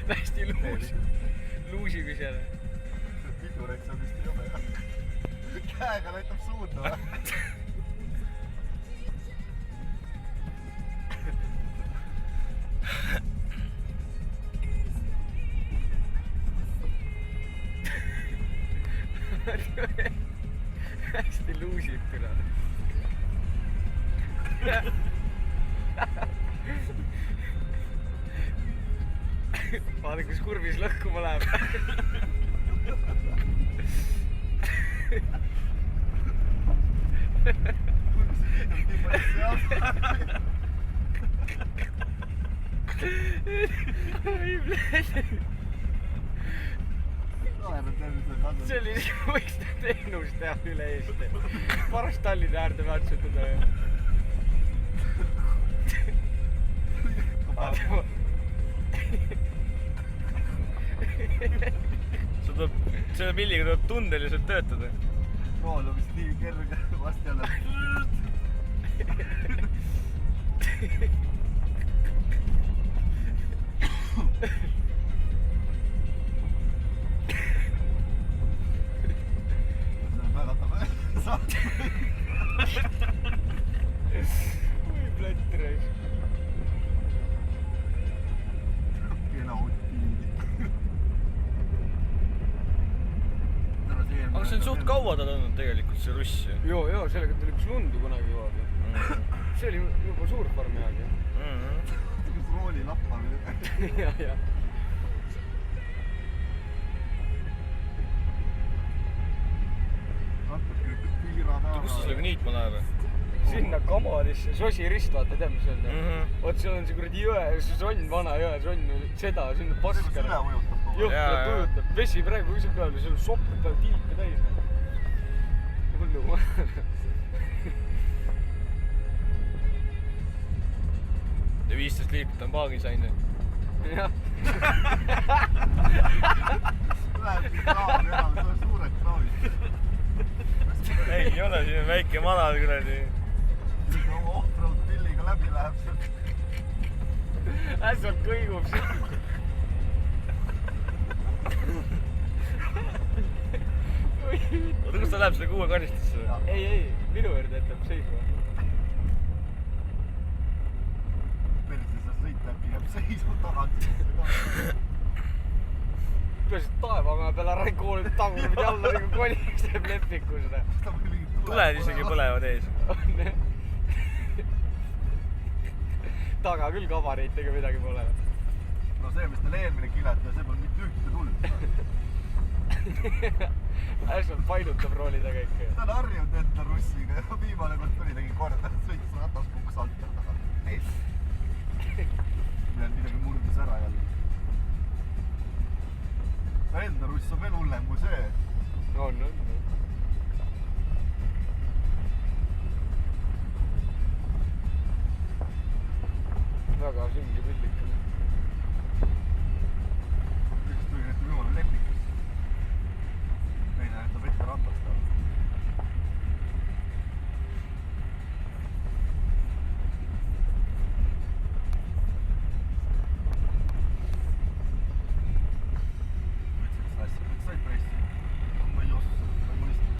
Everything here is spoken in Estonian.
hästi luusiga seal. Pidureks on vist jõme. Käega näitab suunda. hästi luusib küla. vaata, kus kurvis lõhkuma läheb. see oli, võiks ta teenust teha üle Eesti. Paras Tallinna äärde väärtsutada. Selle pilliga tuleb tundeliselt töötada. Rool on vist nii kerge, vast jälle. Oi, plätt reis. Kena hottiidi. Aga see on suht kaua tal olnud tegelikult see russ ju. Joo, sellega tuli kus lundu kunagi jõuab. See oli juba suur farmi aeg. Kus rooli lappa või? Ja. Kus sa sellega niitma läheb? Sinna Kamadisse, Sosi rist, vaata, tead mis on? Oot, seal on see kuradi jõe, see sonn, vana jõe sonn, seda, sinna paska. Süle ujutab kogu. Jõhkralt ujutab. Vesi praegu kusib peal, seal on sopud peal tiipe täis. Hullu maha. Ja 15 liitrit on paagi sain. Jah. Lähebki kraavi enam, see on suured kraavid. Ei ole, siin on väike manal kuradi. Oma off-road pilliga läbi läheb seal. Äsvalt kõigub siin. Oota, kus ta läheb selle kuue karistusse? Ei, minu juurde jätab seisma. Persi sa sõita äkki jääb seisma tagant. Peaasi taevamäe peale ära ei koolib tagumid alla nagu koliks teeb lepiku seda. Tuled isegi põlevad ees. Taga küll kabariit ega midagi pole. No see, mis teil eelmine kileta, see pole mitte ühte tuld. Äsvalt painutab rooli taga ikka. Ta on harjunud enda russiga ja viimane kord tuli tegi korda, sõitis ratas kukkus alt ja taga. Midagi murdus ära jälle. Enda russ on veel hullem kui see. On. Väga süngib